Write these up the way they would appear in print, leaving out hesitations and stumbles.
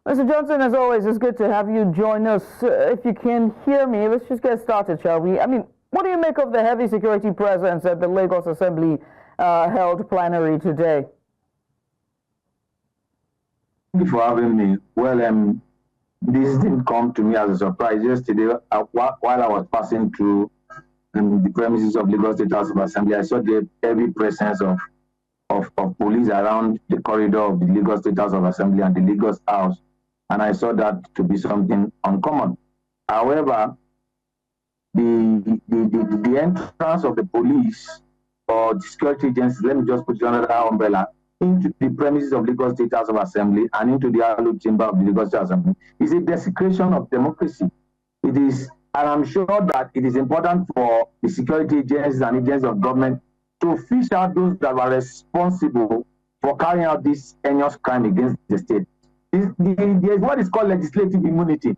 Mr. Johnson, as always, it's good to have you join us. If you can hear me, let's just get started, shall we? I mean, what do you make of the heavy security presence at the Lagos Assembly held plenary today? Thank you for having me. Well, this didn't come to me as a surprise. Yesterday, while I was passing through the premises of Lagos State House of Assembly, I saw the heavy presence of police around the corridor of the Lagos State House of Assembly and the Lagos House, and I saw that to be something uncommon. However, the entrance of the police or the security agencies, let me just put it under that umbrella, into the premises of Lagos State House of Assembly and into the hallowed chamber of the Lagos State Assembly is a desecration of democracy. It is, and I'm sure that it is important for the security agencies and agencies of government to fish out those that were responsible for carrying out this heinous crime against the state. There's what is called legislative immunity.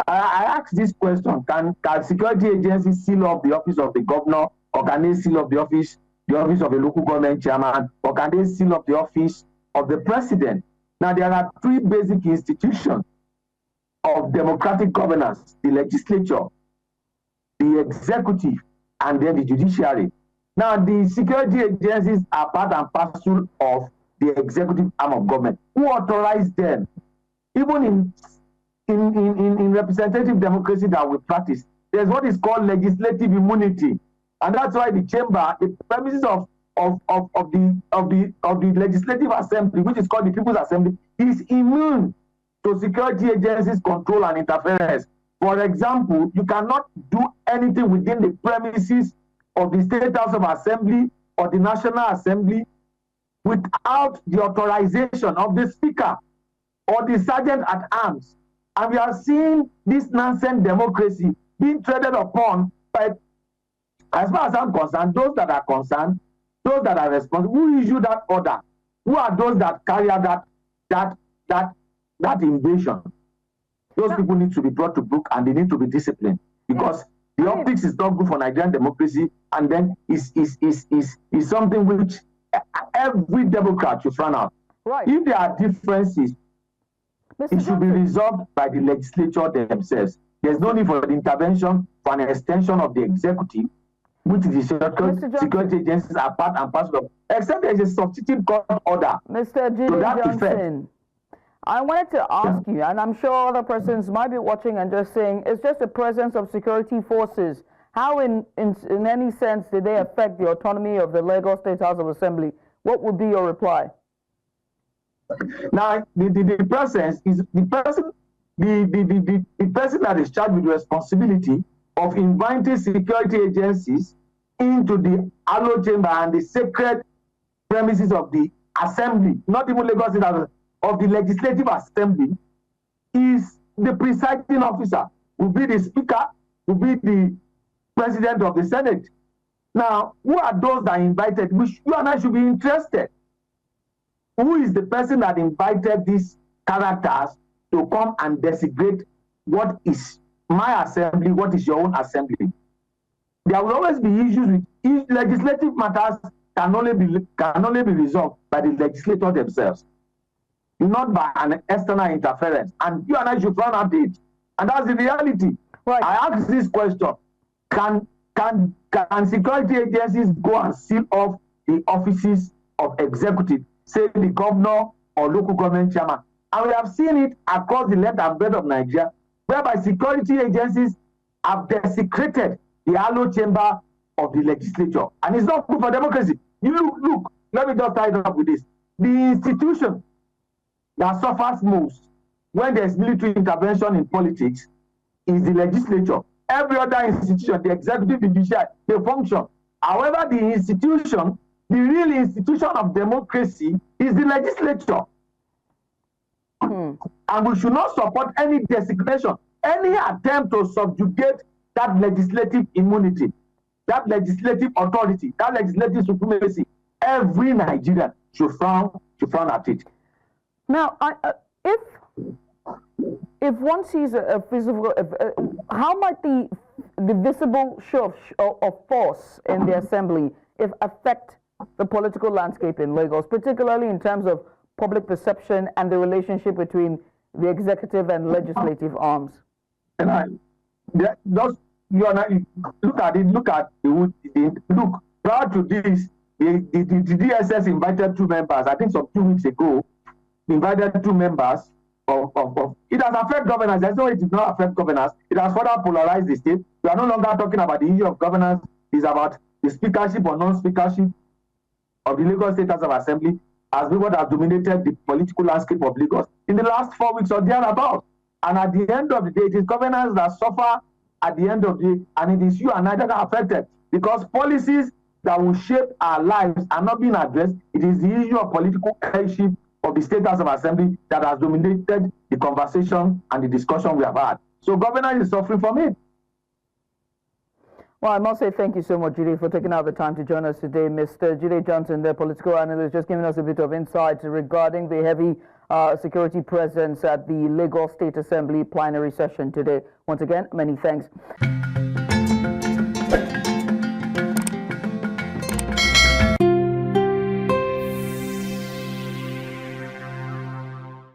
I ask this question: Can security agencies seal up the office of the governor, or can they seal up the office of a local government chairman, or can they seal up the office of the president? Now, there are three basic institutions of democratic governance: the legislature, the executive, and then the judiciary. Now, the security agencies are part and parcel of the executive arm of government. Who authorized them? Even in representative democracy that we practice, there's what is called legislative immunity. And that's why the chamber, the premises of the legislative assembly, which is called the People's Assembly, is immune to security agencies' control and interference. For example, you cannot do anything within the premises of the State House of Assembly or the National Assembly without the authorization of the Speaker or the Sergeant at Arms. And we are seeing this nonsense democracy being treaded upon by, as far as I'm concerned, those that are concerned, those that are responsible. Who issued that order? Who are those that carry out that invasion? Those people need to be brought to book and they need to be disciplined, because the optics is not good for Nigerian democracy, and then is something which every Democrat should frown out. Right. If there are differences, it should be resolved by the legislature themselves. There's no need for the intervention for an extension of the executive, which the security agencies are part and parcel of, except there is a substitute court order. Mr. Jide Johnson, I wanted to ask you, and I'm sure other persons might be watching and just saying, it's just the presence of security forces. How in any sense did they affect the autonomy of the Lagos State House of Assembly? What would be your reply? Now, the presence is the person that is charged with the responsibility of inviting security agencies into the hallowed chamber and the sacred premises of the assembly, not even Lagos State House, of the legislative assembly, is the presiding officer, will be the speaker, will be the president of the Senate. Now, who are those that invited? You and I should be interested. Who is the person that invited these characters to come and desecrate what is my assembly, what is your own assembly? There will always be issues with legislative matters can only be resolved by the legislature themselves, not by an external interference. And you and I should frown at it. And that's the reality. Right. I ask this question: Can security agencies go and seal off the offices of executive, say the governor or local government chairman? And we have seen it across the length and breadth of Nigeria, whereby security agencies have desecrated the hallowed chamber of the legislature. And it's not good for democracy. You look, let me just tie it up with this. The institution that suffers most when there's military intervention in politics is the legislature. Every other institution, the executive, the judiciary, they function. However, the real institution of democracy is the legislature. And we should not support any designation, any attempt to subjugate that legislative immunity, that legislative authority, that legislative supremacy. Every Nigerian should frown at it. Now, if one sees a physical, how might the visible show of force in the assembly affect the political landscape in Lagos, particularly in terms of public perception and the relationship between the executive and legislative arms. And just you and I look at it. Look prior to this, the DSS invited 2 members. I think some 2 weeks ago, invited 2 members of it has affected governance. There's no way it did not affect governance. It has further polarized the state. We are no longer talking about the issue of governance. It's about the speakership or non-speakership of the Lagos State House of Assembly as what has dominated the political landscape of Lagos in the last 4 weeks or thereabout. And at the end of the day, it is governance that suffer at the end of the day, and it is you and I that are affected because policies that will shape our lives are not being addressed. It is the issue of political headship of the State House of Assembly that has dominated the conversation and the discussion we have had. So governance is suffering from it. Well, I must say thank you so much, Jide, for taking out the time to join us today. Mr. Jide Johnson, the political analyst, just giving us a bit of insight regarding the heavy security presence at the Lagos State Assembly plenary session today. Once again, many thanks.